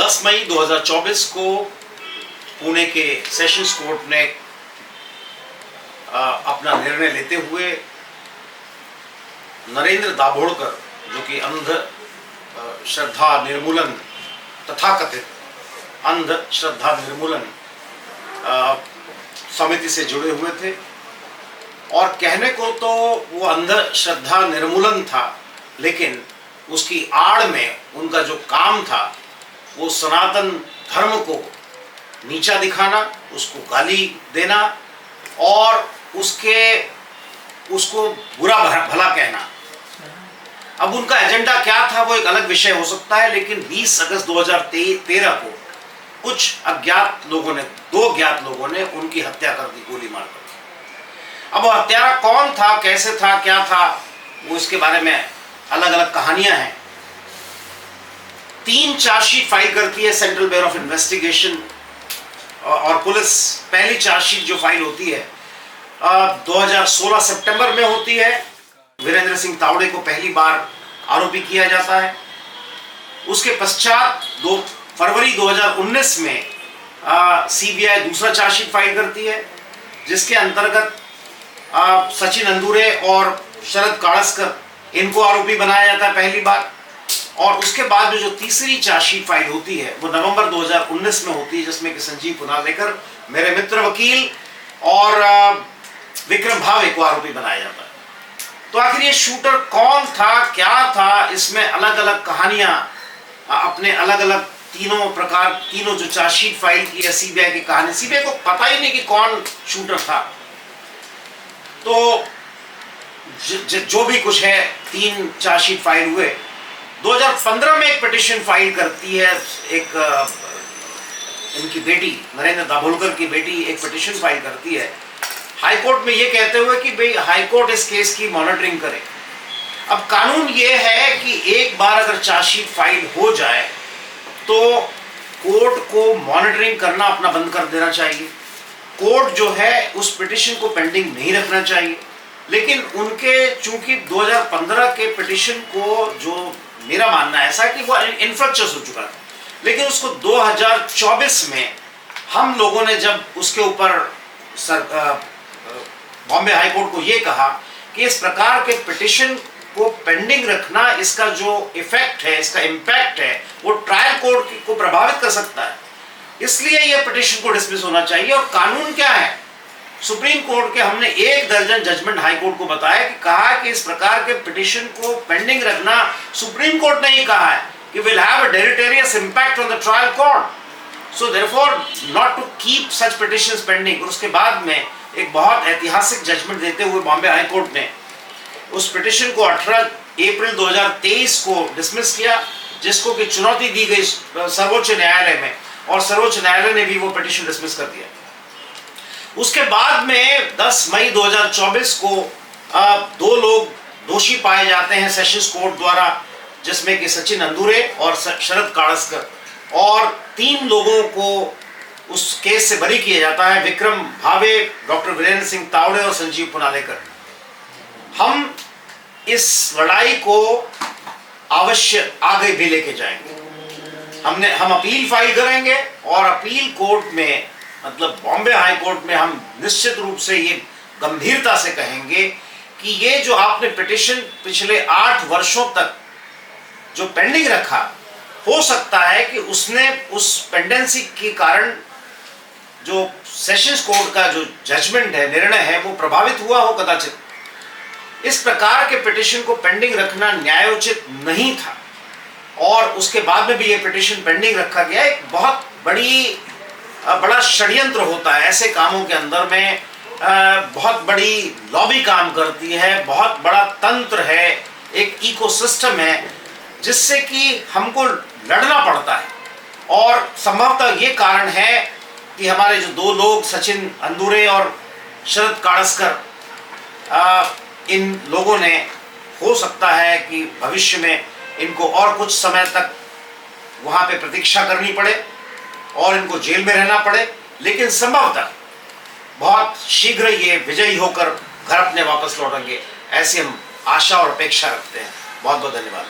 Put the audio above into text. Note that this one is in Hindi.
10 मई 2024 को पुणे के सेशंस कोर्ट ने अपना निर्णय लेते हुए नरेंद्र दाभोलकर, जो कि अंध श्रद्धा निर्मूलन तथाकथित अंध श्रद्धा निर्मूलन समिति से जुड़े हुए थे, और कहने को तो वो अंध श्रद्धा निर्मूलन था, लेकिन उसकी आड़ में उनका जो काम था वो सनातन धर्म को नीचा दिखाना, उसको गाली देना और उसको बुरा भला कहना। अब उनका एजेंडा क्या था वो एक अलग विषय हो सकता है, लेकिन 20 अगस्त 2013 को कुछ अज्ञात लोगों ने, 2 अज्ञात लोगों ने उनकी हत्या कर दी गोली मारकर। अब वो हत्यारा कौन था, कैसे था, क्या था, वो इसके बारे में अलग अलग कहानियां हैं। 3 चार्जशीट फाइल करती है सेंट्रल ब्यूरो ऑफ इन्वेस्टिगेशन, और पुलिस पहली चार्जशीट जो फाइल होती है 2016 सितंबर में होती है। वीरेंद्र सिंह तावड़े को पहली बार आरोपी किया जाता है। उसके पश्चात 2 फरवरी 2019 में सीबीआई दूसरा चार्जशीट फाइल करती है, जिसके अंतर्गत सचिन अंदुरे और शरद काड़स्कर इनको आरोपी बनाया जाता है पहली बार। और उसके बाद में जो तीसरी चार्जशीट फाइल होती है वो नवंबर 2019 में होती है, जिसमें कि संजीव पुनालेकर, मेरे मित्र वकील, और विक्रम भावे को आरोपी बनाया जाता है। तो आखिर ये शूटर कौन था, क्या था, इसमें अलग अलग कहानियां अपने अलग अलग तीनों जो चार्जशीट फाइल की है सीबीआई की कहानी, सीबीआई को पता ही नहीं कि कौन शूटर था। तो जो भी कुछ है, 3 चार्जशीट फाइल हुए। 2015 में एक पिटीशन फाइल करती है, एक इनकी बेटी, नरेंद्र दाभोलकर की बेटी एक पिटीशन फाइल करती है हाईकोर्ट में, ये कहते हुए कि भाई हाईकोर्ट इस केस की मॉनिटरिंग करे। अब कानून ये है कि एक बार अगर चार्जशीट फाइल हो जाए तो कोर्ट को मॉनिटरिंग करना अपना बंद कर देना चाहिए। कोर्ट जो है उस पिटीशन को पेंडिंग नहीं रखना चाहिए। लेकिन उनके चूंकि 2015 के पिटीशन को, जो मेरा मानना ऐसा है कि वो इन्फ्रक्चर्स हो चुका था, लेकिन उसको 2024 में हम लोगों ने जब उसके ऊपर बॉम्बे हाई कोर्ट को ये कहा कि इस प्रकार के पिटीशन को पेंडिंग रखना, इसका जो इफेक्ट है, इसका इम्पैक्ट है, वो ट्रायल कोर्ट को प्रभावित कर सकता है, इसलिए यह पिटीशन को डिसमिस होना चाहिए। और कानून क्या है, सुप्रीम कोर्ट के हमने 1 दर्जन जजमेंट हाई कोर्ट को बताया कि कहा कि इस प्रकार के पिटीशन को पेंडिंग रखना, सुप्रीम कोर्ट ने ही कहा है कि will have a deleterious impact on the trial court, so therefore not to keep such petitions pending. और उसके बाद में एक बहुत ऐतिहासिक जजमेंट देते हुए बॉम्बे हाई कोर्ट ने उस पिटीशन को 18 अप्रैल 2023 को डिसमिस किया, जिसको कि चुनौती दी गई सर्वोच्च न्यायालय में, और सर्वोच्च न्यायालय ने भी वो पिटीशन डिसमिस कर दिया। उसके बाद में 10 मई 2024 को 2 लोग दोषी पाए जाते हैं सेशंस कोर्ट द्वारा, जिसमें कि सचिन अंदुरे और शरद काड़स्कर, और 3 लोगों को उस केस से बरी किया जाता है, विक्रम भावे, डॉक्टर वीरेंद्र सिंह तावड़े और संजीव पुनालेकर। हम इस लड़ाई को अवश्य आगे भी लेके जाएंगे। हम अपील फाइल करेंगे, और अपील कोर्ट में, मतलब बॉम्बे हाई कोर्ट में, हम निश्चित रूप से ये गंभीरता से कहेंगे कि ये जो आपने पिटीशन पिछले 8 वर्षों तक जो पेंडिंग रखा, हो सकता है कि उसने उस पेंडेंसी के कारण जो सेशंस कोर्ट का जो जजमेंट है, निर्णय है, वो प्रभावित हुआ हो कदाचित। इस प्रकार के पिटीशन को पेंडिंग रखना न्यायोचित नहीं था, और उसके बाद में भी ये पिटीशन पेंडिंग रखा गया। एक बहुत बड़ा षड्यंत्र होता है ऐसे कामों के अंदर में, बहुत बड़ी लॉबी काम करती है, बहुत बड़ा तंत्र है, एक इकोसिस्टम है, जिससे कि हमको लड़ना पड़ता है। और संभवतः ये कारण है कि हमारे जो 2 लोग, सचिन अंदुरे और शरद काड़स्कर, इन लोगों ने, हो सकता है कि भविष्य में इनको और कुछ समय तक वहाँ पे प्रतीक्षा करनी पड़े और इनको जेल में रहना पड़े, लेकिन संभवतः बहुत शीघ्र ये विजयी होकर घर अपने वापस लौटेंगे, ऐसी हम आशा और अपेक्षा रखते हैं। बहुत बहुत धन्यवाद।